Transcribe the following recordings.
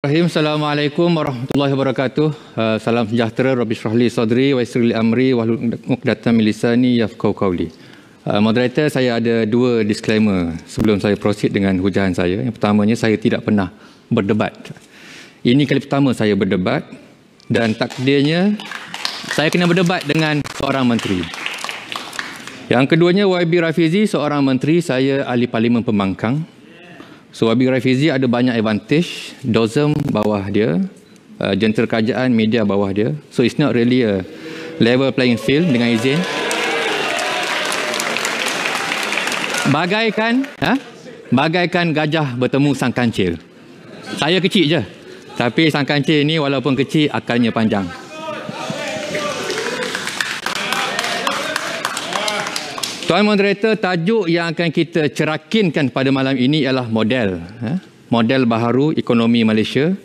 Assalamualaikum warahmatullahi wabarakatuh. Salam sejahtera. Rabbi shrah li sadri wa yassir li amri wahlul 'uqdatam min lisani yafqahu qawli. Moderator, saya ada dua disclaimer sebelum saya proceed dengan hujahan saya. Yang pertamanya, saya tidak pernah berdebat. Ini kali pertama saya berdebat dan takdirnya saya kena berdebat dengan seorang menteri. Yang keduanya, YB Rafizi, seorang menteri, saya ahli parlimen pembangkang. So YB Rafizi ada banyak advantage, DOSM bawah dia, jentera kerajaan, media bawah dia. So it's not really a level playing field dengan izin. Bagaikan gajah bertemu sang kancil. Saya kecil je, tapi sang kancil ni walaupun kecil, akalnya panjang. Tuan Moderator, tajuk yang akan kita cerakinkan pada malam ini ialah model. Model baharu ekonomi Malaysia.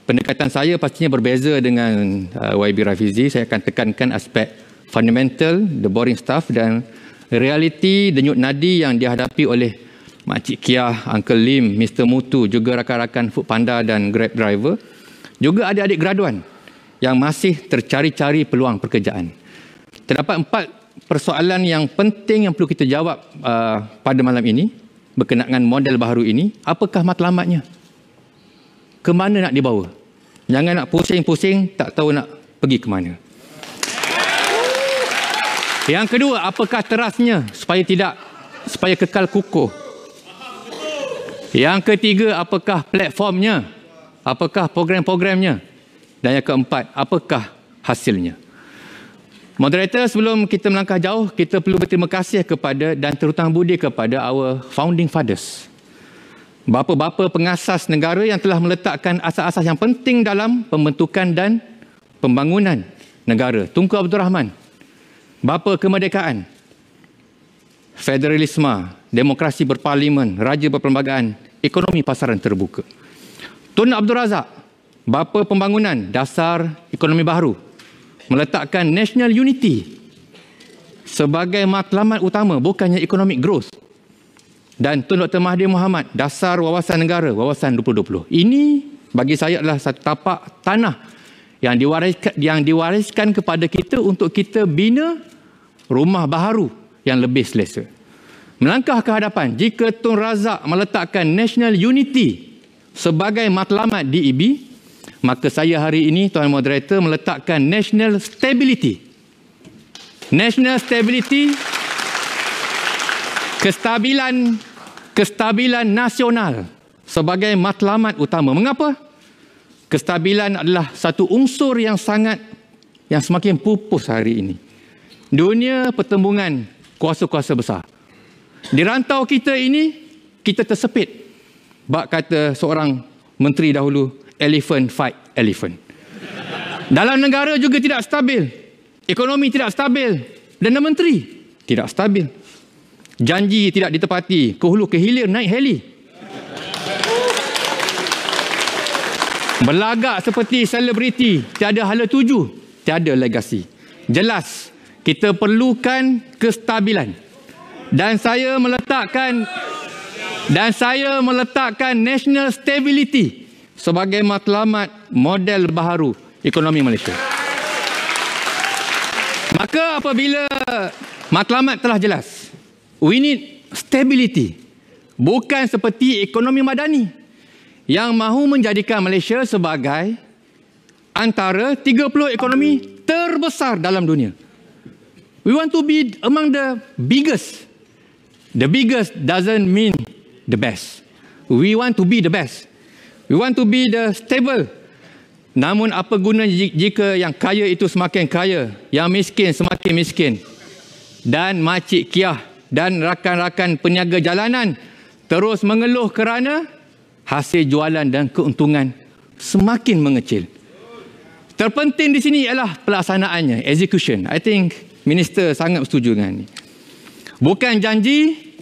Pendekatan saya pastinya berbeza dengan YB Rafizi. Saya akan tekankan aspek fundamental, the boring stuff, dan realiti denyut nadi yang dihadapi oleh Makcik Kiah, Uncle Lim, Mr. Mutu, juga rakan-rakan Foodpanda dan Grab driver. Juga adik-adik graduan yang masih tercari-cari peluang pekerjaan. Terdapat 4 persoalan yang penting yang perlu kita jawab pada malam ini berkenaan dengan model baharu ini. Apakah matlamatnya? Ke mana nak dibawa? Jangan nak pusing-pusing tak tahu nak pergi ke mana. Yang kedua, apakah terasnya supaya kekal kukuh? Yang ketiga, apakah platformnya? Apakah program-programnya? Dan yang keempat, apakah hasilnya? Moderator, sebelum kita melangkah jauh, kita perlu berterima kasih kepada dan terhutang budi kepada our founding fathers. Bapa-bapa pengasas negara yang telah meletakkan asas-asas yang penting dalam pembentukan dan pembangunan negara. Tunku Abdul Rahman, bapa kemerdekaan, federalisme, demokrasi berparlimen, raja berperlembagaan, ekonomi pasaran terbuka. Tun Abdul Razak, bapa pembangunan dasar ekonomi baharu, meletakkan national unity sebagai matlamat utama, bukannya economic growth. Dan Tun Dr. Mahathir Mohamad, dasar wawasan negara, wawasan 2020. Ini bagi saya adalah satu tapak tanah yang diwariskan kepada kita untuk kita bina rumah baharu yang lebih selesa. Melangkah ke hadapan, jika Tun Razak meletakkan national unity sebagai matlamat DEB, maka saya hari ini, Tuan Moderator, meletakkan national stability. National stability, kestabilan nasional sebagai matlamat utama. Mengapa? Kestabilan adalah satu unsur yang semakin pupus hari ini. Dunia pertembungan kuasa-kuasa besar. Di rantau kita ini, kita tersepit. Bak kata seorang menteri dahulu, elephant fight elephant. Dalam negara juga tidak stabil. Ekonomi tidak stabil. Perdana Menteri tidak stabil. Janji tidak ditepati. Ke hulu ke hilir naik heli. Berlagak seperti selebriti. Tiada hala tuju. Tiada legasi. Jelas, kita perlukan kestabilan. Dan saya meletakkan national stability sebagai matlamat model baharu ekonomi Malaysia. Maka apabila matlamat telah jelas, we need stability. Bukan seperti ekonomi madani yang mahu menjadikan Malaysia sebagai antara 30 ekonomi terbesar dalam dunia. We want to be among the biggest. The biggest doesn't mean the best. We want to be the best. We want to be the stable. Namun apa guna jika yang kaya itu semakin kaya, yang miskin semakin miskin, dan Makcik Kiah dan rakan-rakan peniaga jalanan terus mengeluh kerana hasil jualan dan keuntungan semakin mengecil. Terpenting di sini ialah pelaksanaannya, execution. I think Minister sangat setuju dengan ini. Bukan janji,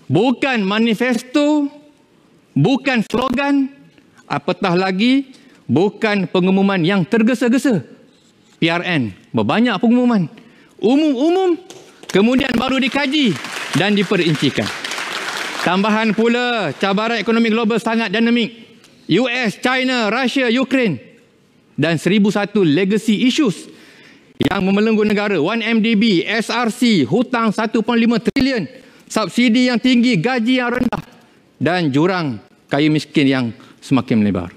bukan manifesto, bukan slogan, apatah lagi bukan pengumuman yang tergesa-gesa. PRN, berbanyak pengumuman. Umum-umum, kemudian baru dikaji dan diperincikan. Tambahan pula, cabaran ekonomi global sangat dinamik. US, China, Russia, Ukraine dan 1001 legacy issues yang memelenggu negara, 1MDB, SRC, hutang 1.5 trilion, subsidi yang tinggi, gaji yang rendah dan jurang kaya miskin yang semakin melebar.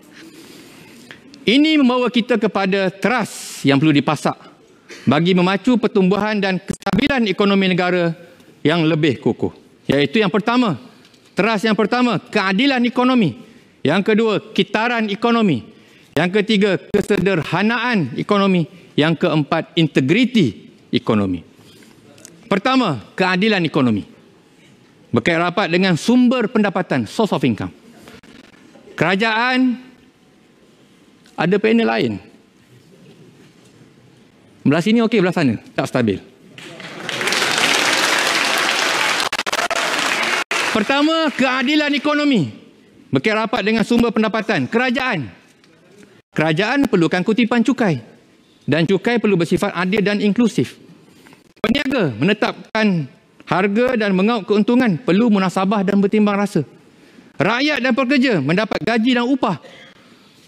Ini membawa kita kepada trust yang perlu dipasak bagi memacu pertumbuhan dan kestabilan ekonomi negara yang lebih kukuh. Iaitu yang pertama, trust yang pertama, keadilan ekonomi. Yang kedua, kitaran ekonomi. Yang ketiga, kesederhanaan ekonomi. Yang keempat, integriti ekonomi. Pertama, keadilan ekonomi. Berkait rapat dengan sumber pendapatan, source of income. Kerajaan ada panel lain. Belah sini okey, belah sana tak stabil. Pertama, keadilan ekonomi. Berkait rapat dengan sumber pendapatan. Kerajaan perlukan kutipan cukai. Dan cukai perlu bersifat adil dan inklusif. Peniaga menetapkan harga dan mengaut keuntungan perlu munasabah dan bertimbang rasa. Rakyat dan pekerja mendapat gaji dan upah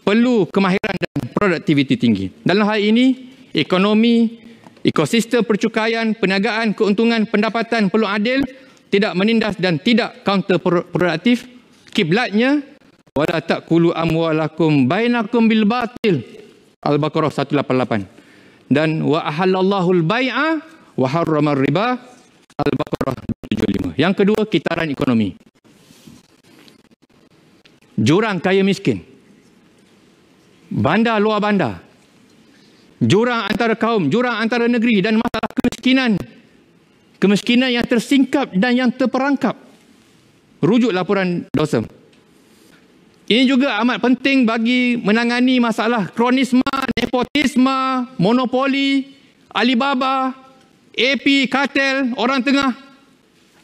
perlu kemahiran dan produktiviti tinggi. Dalam hal ini, ekonomi, ekosistem percukaian, perniagaan, keuntungan, pendapatan perlu adil, tidak menindas dan tidak counterproduktif. Kiblatnya, wala taqulu amwalakum bainakum bil batil. Al-Baqarah 188. Dan wa ahallallahu al-bai'a wa harrama riba. Al-Baqarah 75. Yang kedua, kitaran ekonomi. Jurang kaya miskin. Bandar luar bandar. Jurang antara kaum, jurang antara negeri dan masalah kemiskinan. Kemiskinan yang tersingkap dan yang terperangkap. Rujuk laporan Dawson. Ini juga amat penting bagi menangani masalah kronisme, nepotisme, monopoli, Alibaba, AP, kartel, orang tengah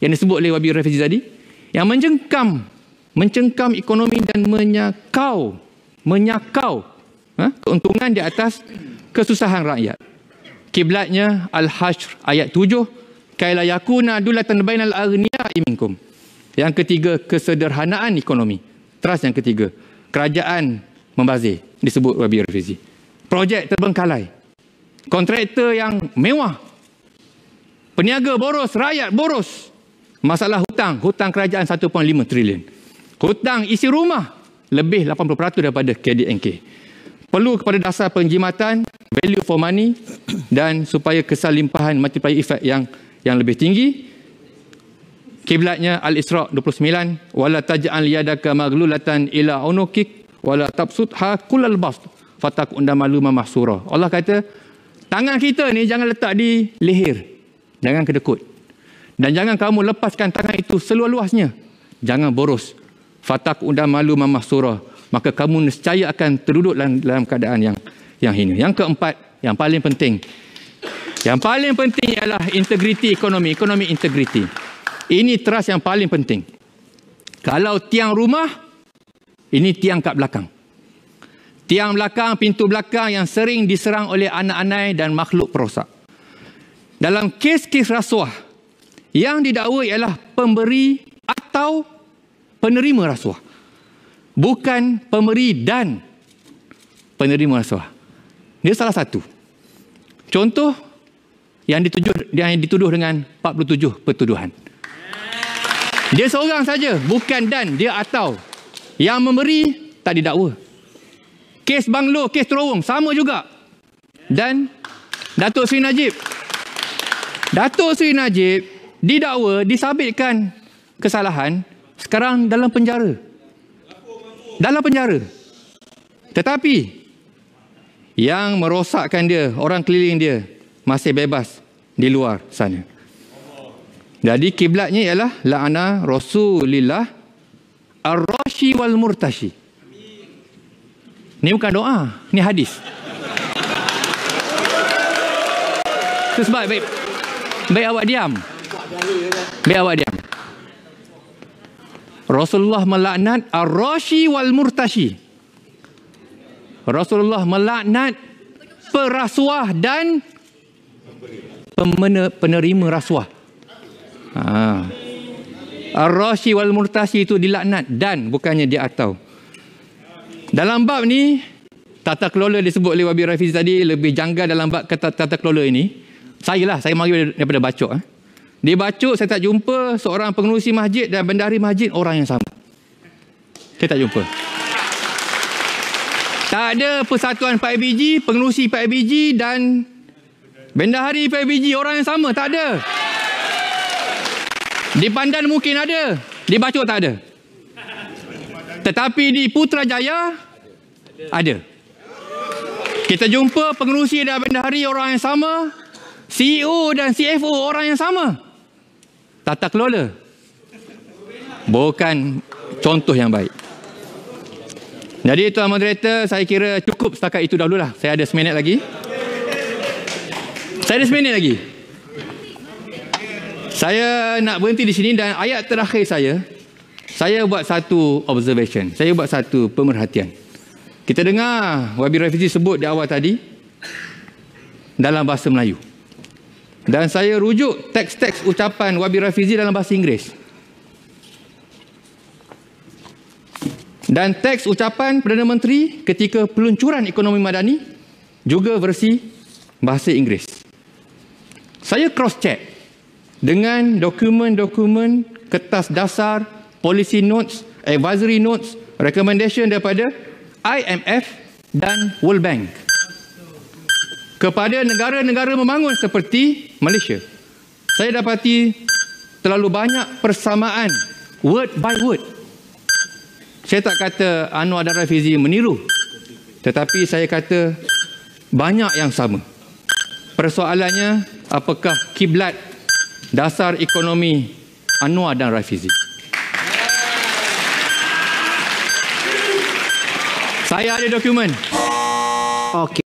yang disebut oleh Wabi Rafizi tadi, yang mencengkam ekonomi dan menyakau keuntungan di atas kesusahan rakyat. Kiblatnya Al-Hashr ayat 7, kai la yakuna dulatan bainal aghniya'i minkum. Yang ketiga, kesederhanaan ekonomi. Trust yang ketiga, kerajaan membazir, disebut Wabi Rafizi. Projek terbengkalai, kontraktor yang mewah, peniaga boros, rakyat boros. Masalah hutang kerajaan 1.5 trilion. Hutang isi rumah lebih 80% daripada KDNK. Perlu kepada dasar penjimatan, value for money dan supaya kesal limpahan multiplier effect yang lebih tinggi. Kiblatnya Al-Isra 29, wala taj'al yadaka maghlulatan ila unukik wala tabsutha kullal bast fatakunda maluma mahsura. Allah kata, tangan kita ni jangan letak di leher, jangan kedekut. Dan jangan kamu lepaskan tangan itu seluas-luasnya. Jangan boros. Fatakunda maluma mahsura. Maka kamu nescaya akan terduduk dalam keadaan yang hina. Yang keempat, yang paling penting. Yang paling penting ialah integriti ekonomi integriti. Ini trust yang paling penting. Kalau tiang rumah, ini tiang kat belakang. Tiang belakang, pintu belakang yang sering diserang oleh anak-anak dan makhluk perosak. Dalam kes-kes rasuah, yang didakwa ialah pemberi atau penerima rasuah. Bukan pemberi dan penerima rasuah. Dia salah satu. Contoh yang dituduh dengan 47 pertuduhan. Dia seorang saja, bukan dan, dia atau. Yang memberi tak didakwa. Kes Banglo, kes Terowong sama juga. Dan Datuk Seri Najib didakwa, disabitkan kesalahan, sekarang dalam penjara. Tetapi yang merosakkan dia, orang keliling dia, masih bebas di luar sana. Jadi kiblatnya ialah la'ana Rasulillah ar-rashi wal murtashi. Ini bukan doa, ini hadis. Itu sebab baik awak diam. Rasulullah melaknat ar-rashi wal murtashi. Rasulullah melaknat perasuah dan penerima rasuah. Ar-rashi wal murtashi itu dilaknat dan, bukannya dia atau. Dalam bab ni, tata kelola disebut oleh Wabi Rafizi tadi lebih janggal dalam bab tata kelola ini. Saya mari daripada Bacok. Di Bacok saya tak jumpa seorang pengerusi masjid dan bendahari masjid orang yang sama. Saya tak jumpa. Tak ada persatuan PIBG, pengerusi PIBG dan bendahari PIBG orang yang sama. Tak ada. Di Pandan mungkin ada, di Bacok tak ada. Tetapi di Putrajaya ada. Kita jumpa pengerusi dan bendahari orang yang sama, CEO dan CFO orang yang sama. Tata kelola bukan contoh yang baik. Jadi Tuan Moderator, saya kira cukup setakat itu dahululah. Saya ada seminit lagi. Saya nak berhenti di sini dan ayat terakhir saya buat satu observation. Saya buat satu pemerhatian. Kita dengar Wabi Rafizi sebut di awal tadi dalam bahasa Melayu. Dan saya rujuk teks-teks ucapan Wabi Rafizi dalam bahasa Inggeris. Dan teks ucapan Perdana Menteri ketika peluncuran ekonomi madani juga versi bahasa Inggeris. Saya cross-check dengan dokumen-dokumen kertas dasar, policy notes, advisory notes, recommendation daripada IMF dan World Bank kepada negara-negara membangun seperti Malaysia. Saya dapati terlalu banyak persamaan word by word. Saya tak kata Anwar dan Rafizi meniru, tetapi saya kata banyak yang sama. Persoalannya, apakah kiblat dasar ekonomi Anwar dan Rafizi? Saya ada dokumen. Okey.